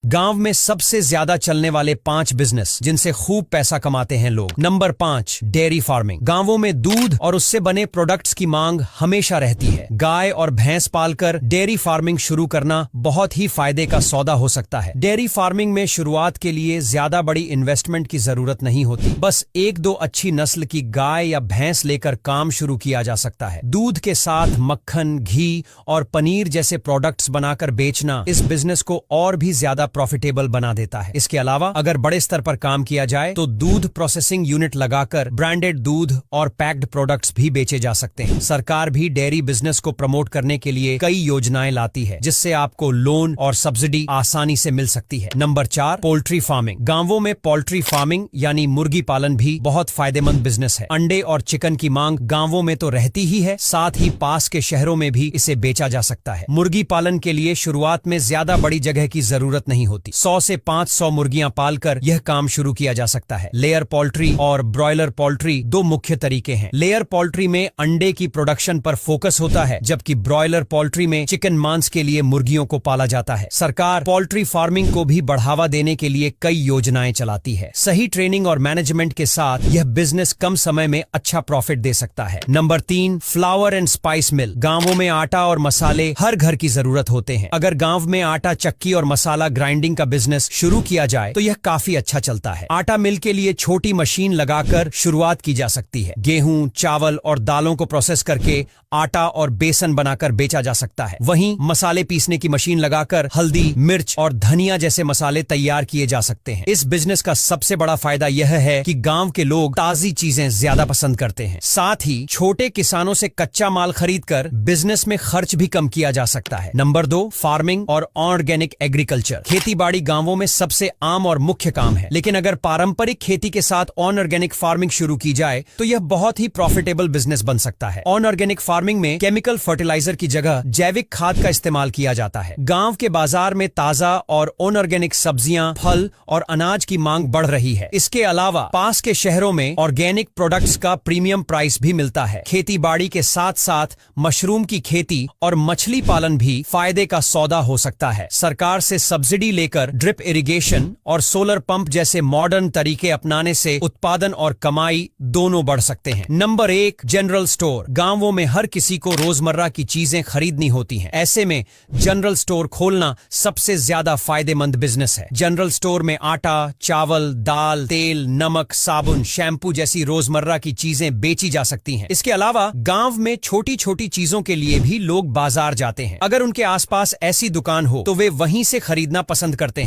गांव में सबसे ज्यादा चलने वाले 5 बिजनेस जिनसे खूब पैसा कमाते हैं लोग। Number 5, dairy farming. गांवों में दूध और उससे बने प्रोडक्ट्स की मांग हमेशा रहती है। गाय और भैंस पालकर डेयरी फार्मिंग शुरू करना बहुत ही फायदे का सौदा हो सकता है। डेयरी फार्मिंग में शुरुआत के लिए ज्यादा बड़ी इन्वेस्टमेंट की जरूरत नहीं होती, बस 1-2 अच्छी नस्ल की गाय या भैंस लेकर काम शुरू किया जा सकता है। दूध के साथ मक्खन, घी और पनीर जैसे प्रोडक्ट्स बनाकर बेचना इस बिजनेस को और भी ज्यादा प्रॉफिटेबल बना देता है। इसके अलावा अगर बड़े स्तर पर काम किया जाए तो दूध प्रोसेसिंग यूनिट लगाकर ब्रांडेड दूध और पैक्ड प्रोडक्ट्स भी बेचे जा सकते हैं। सरकार भी डेयरी बिजनेस को प्रमोट करने के लिए कई योजनाएं लाती है, जिससे आपको लोन और सब्सिडी आसानी से मिल सकती है। Number 4, poultry farming. गांवों में पोल्ट्री फार्मिंग यानी मुर्गी पालन भी बहुत फायदेमंद बिजनेस है। अंडे और चिकन की मांग गांवों में तो रहती ही है, साथ ही पास के शहरों में भी इसे बेचा जा सकता है। मुर्गी पालन के लिए शुरुआत में ज्यादा बड़ी जगह की जरूरत नहीं होती। 100 से 500 मुर्गियां पालकर यह काम शुरू किया जा सकता है। लेयर पोल्ट्री और ब्रॉयलर पोल्ट्री 2 मुख्य तरीके हैं। लेयर पोल्ट्री में अंडे की प्रोडक्शन पर फोकस होता है, जबकि ब्रॉयलर पोल्ट्री में चिकन मांस के लिए मुर्गियों को पाला जाता है। सरकार पोल्ट्री फार्मिंग को भी बढ़ावा देने के लिए कई योजनाएं चलाती है। सही ट्रेनिंग और मैनेजमेंट के साथ यह बिजनेस कम समय में अच्छा प्रॉफिट दे सकता है। नंबर 3, फ्लावर एंड स्पाइस मिल। गांवों में आटा और मसाले हर घर की जरूरत होते हैं। अगर गांव में आटा चक्की और मसाला ग्राइंडिंग का बिजनेस शुरू किया जाए तो यह काफी अच्छा चलता है। आटा मिल के लिए छोटी मशीन लगाकर शुरुआत की जा सकती है। गेहूं, चावल और दालों को प्रोसेस करके आटा और बेसन बनाकर बेचा जा सकता है। वहीं मसाले पीसने की मशीन लगाकर हल्दी, मिर्च और धनिया जैसे मसाले तैयार किए जा सकते हैं। इस बिजनेस का सबसे बड़ा फायदा यह है कि गांव के लोग ताजी चीजें ज्यादा पसंद करते हैं। साथ ही छोटे किसानों से कच्चा माल खरीदकर बिजनेस में खर्च भी कम किया जा सकता है। नंबर 2, फार्मिंग और ऑर्गेनिक एग्रीकल्चर। खेती बाड़ी गांवों में सबसे आम और मुख्य काम है, लेकिन अगर पारंपरिक खेती के साथ ऑर्गेनिक फार्मिंग शुरू की जाए तो यह बहुत ही प्रॉफिटेबल बिजनेस बन सकता है। ऑर्गेनिक फार्मिंग में केमिकल फर्टिलाइजर की जगह जैविक खाद का इस्तेमाल किया जाता है। गांव के बाजार में ताजा और ऑर्गेनिक सब्जियां, फल और अनाज की मांग बढ़ रही है। इसके अलावा पास के शहरों में ऑर्गेनिक प्रोडक्ट्स का प्रीमियम प्राइस भी मिलता है। खेती बाड़ी के साथ साथ मशरूम की खेती और मछली पालन भी फायदे का सौदा हो सकता है। सरकार से सब्सिडी लेकर ड्रिप इरिगेशन और सोलर पंप जैसे मॉडर्न तरीके अपनाने से उत्पादन और कमाई दोनों बढ़ सकते हैं। Number 1, general store. गांवों में हर किसी को रोजमर्रा की चीजें खरीदनी होती हैं। ऐसे में जनरल स्टोर खोलना सबसे ज्यादा फायदेमंद बिजनेस है। जनरल स्टोर में आटा, चावल, दाल, तेल, नमक, साबुन, शैम्पू जैसी रोजमर्रा की चीजें बेची जा सकती हैं। इसके अलावा गांव में छोटी छोटी चीजों के लिए भी लोग बाजार जाते हैं। अगर उनके आसपास ऐसी दुकान हो तो वे वहीं से खरीदना पसंद करते हैं।